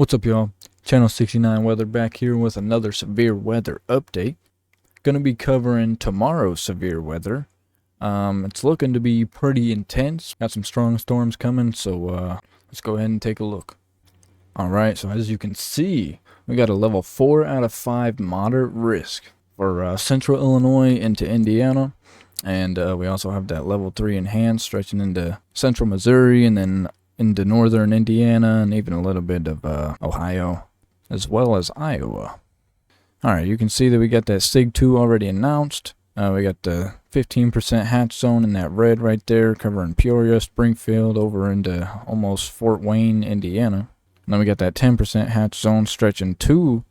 What's up, y'all? Channel 69 Weather back here with another severe weather update. Gonna be covering tomorrow's severe weather. It's looking to be pretty intense. Got some strong storms coming, so let's go ahead and take a look. Alright, so as you can see, we got a level 4 out of 5 moderate risk for central Illinois into Indiana. And we also have that level 3 enhanced stretching into central Missouri and then into northern Indiana and even a little bit of Ohio, as well as Iowa. Alright, you can see that we got that SIG 2 already announced. We got the 15% hatch zone in that red right there, covering Peoria, Springfield, over into almost Fort Wayne, Indiana. And then we got that 10% hatch zone stretching to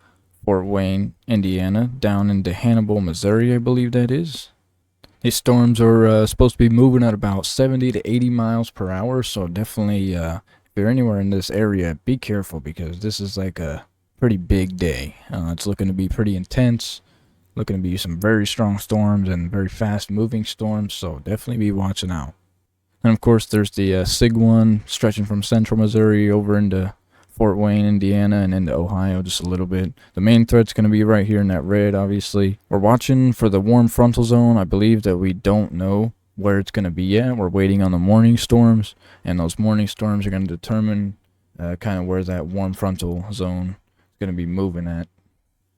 Fort Wayne, Indiana, down into Hannibal, Missouri, I believe that is. These storms are supposed to be moving at about 70 to 80 miles per hour, so definitely, if you're anywhere in this area, be careful because this is like a pretty big day. It's looking to be pretty intense, looking to be some very strong storms and very fast-moving storms, so definitely be watching out. And of course, there's the SIG 1 stretching from central Missouri over into Fort Wayne, Indiana, and into Ohio just a little bit. The main threat's going to be right here in that red, obviously. We're watching for the warm frontal zone. I believe that we don't know where it's going to be yet. We're waiting on the morning storms, and those morning storms are going to determine kind of where that warm frontal zone is going to be moving at.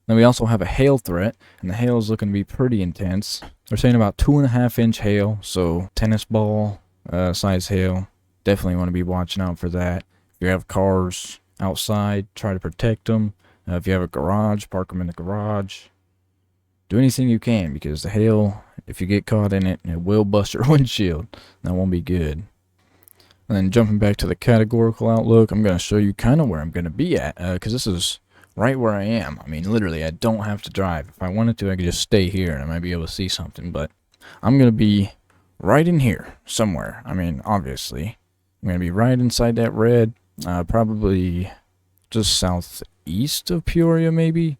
Then we also have a hail threat, and the hail is looking to be pretty intense. They're saying about 2.5-inch hail, so tennis ball size hail. Definitely want to be watching out for that. If you have cars outside, try to protect them. If you have a garage, park them in the garage. Do anything you can because the hail, if you get caught in it, it will bust your windshield. That won't be good. And then jumping back to the categorical outlook, I'm going to show you kind of where I'm going to be at because this is right where I am. I mean, literally, I don't have to drive. If I wanted to, I could just stay here and I might be able to see something. But I'm going to be right in here somewhere. I mean, obviously, I'm going to be right inside that red. Probably just southeast of Peoria, maybe.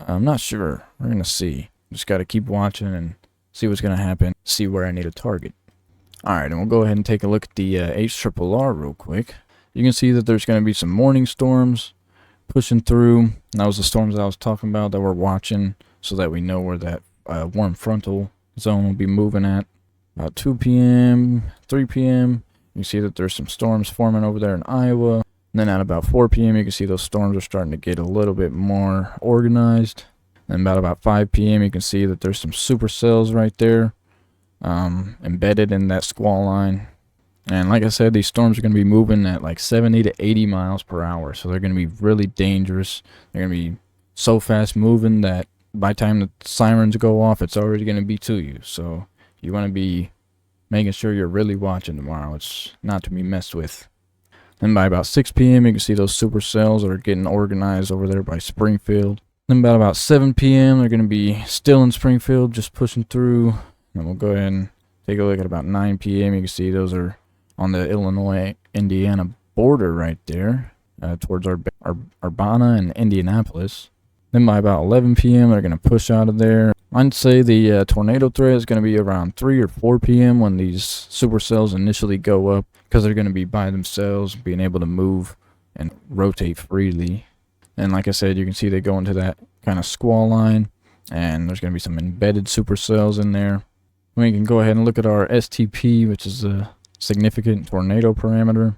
I'm not sure. We're going to see. Just got to keep watching and see what's going to happen. See where I need a target. Alright, and we'll go ahead and take a look at the HRRR real quick. You can see that there's going to be some morning storms pushing through. And that was the storms that I was talking about that we're watching so that we know where that warm frontal zone will be moving at. About 2 p.m., 3 p.m., you can see that there's some storms forming over there in Iowa. And then at about 4 p.m., you can see those storms are starting to get a little bit more organized. And about 5 p.m., you can see that there's some supercells right there embedded in that squall line. And like I said, these storms are going to be moving at like 70 to 80 miles per hour. So they're going to be really dangerous. They're going to be so fast moving that by the time the sirens go off, it's already going to be to you. So you want to be making sure you're really watching tomorrow. It's not to be messed with. Then by about 6 p.m., you can see those supercells are getting organized over there by Springfield. Then about 7 p.m., they're going to be still in Springfield, just pushing through. And we'll go ahead and take a look at about 9 p.m. You can see those are on the Illinois-Indiana border right there, towards Urbana and Indianapolis. Then by about 11 p.m., they're going to push out of there. I'd say the tornado threat is going to be around 3 or 4 p.m. when these supercells initially go up because they're going to be by themselves, being able to move and rotate freely. And like I said, you can see they go into that kind of squall line, and there's going to be some embedded supercells in there. We can go ahead and look at our STP, which is a significant tornado parameter.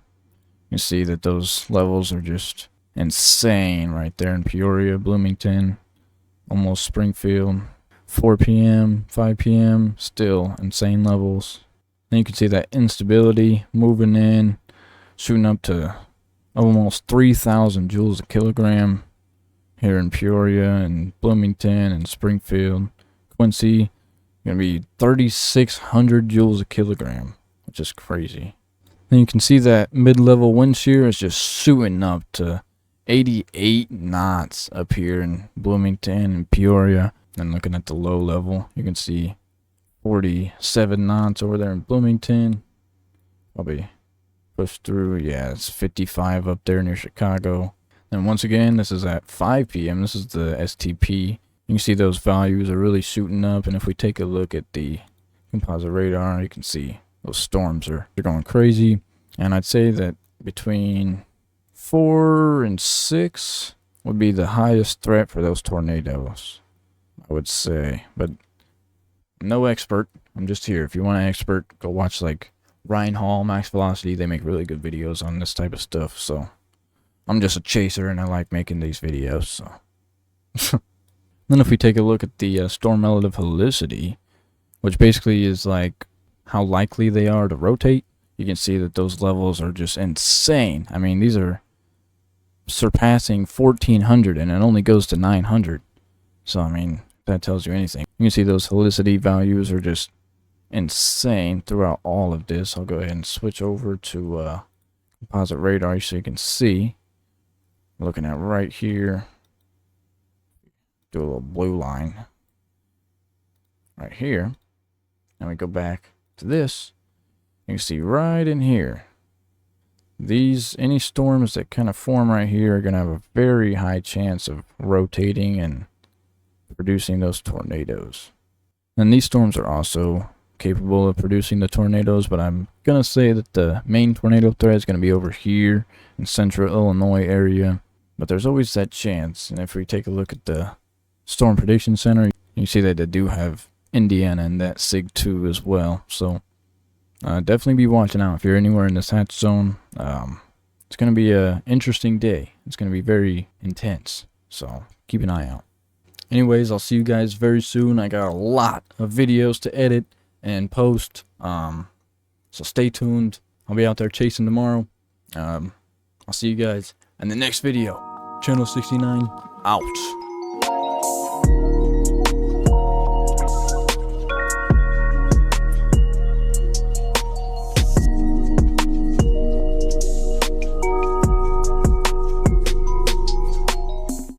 You can see that those levels are just insane right there in Peoria, Bloomington, almost Springfield. 4 p.m., 5 p.m., still insane levels. Then you can see that instability moving in, shooting up to almost 3,000 joules a kilogram here in Peoria and Bloomington and Springfield. Quincy, going to be 3,600 joules a kilogram, which is crazy. Then you can see that mid-level wind shear is just shooting up to 88 knots up here in Bloomington and Peoria. And looking at the low level, you can see 47 knots over there in Bloomington. Probably push through. Yeah, it's 55 up there near Chicago. And once again, this is at 5 p.m. This is the STP. You can see those values are really shooting up. And if we take a look at the composite radar, you can see those storms are going crazy. And I'd say that between 4 and 6 would be the highest threat for those tornadoes, I would say. But I'm no expert. I'm just here. If you want an expert, go watch like Ryan Hall, Max Velocity. They make really good videos on this type of stuff. So I'm just a chaser, and I like making these videos. So then if we take a look at the storm relative helicity, which basically is like how likely they are to rotate, you can see that those levels are just insane. I mean, these are surpassing 1400, and it only goes to 900. So I mean, that tells you anything. You can see those helicity values are just insane throughout all of this. I'll go ahead and switch over to composite radar so you can see. Looking at right here, do a little blue line right here, and we go back to this. You can see right in here, any storms that kind of form right here are going to have a very high chance of rotating and producing those tornadoes. And these storms are also capable of producing the tornadoes, but I'm going to say that the main tornado threat is going to be over here in central Illinois area. But there's always that chance. And if we take a look at the Storm Prediction Center, you see that they do have Indiana in that SIG 2 as well. So definitely be watching out if you're anywhere in this hatch zone. It's going to be an interesting day. It's going to be very intense. So keep an eye out. Anyways, I'll see you guys very soon. I got a lot of videos to edit and post. So stay tuned. I'll be out there chasing tomorrow. I'll see you guys in the next video. Channel 69 out.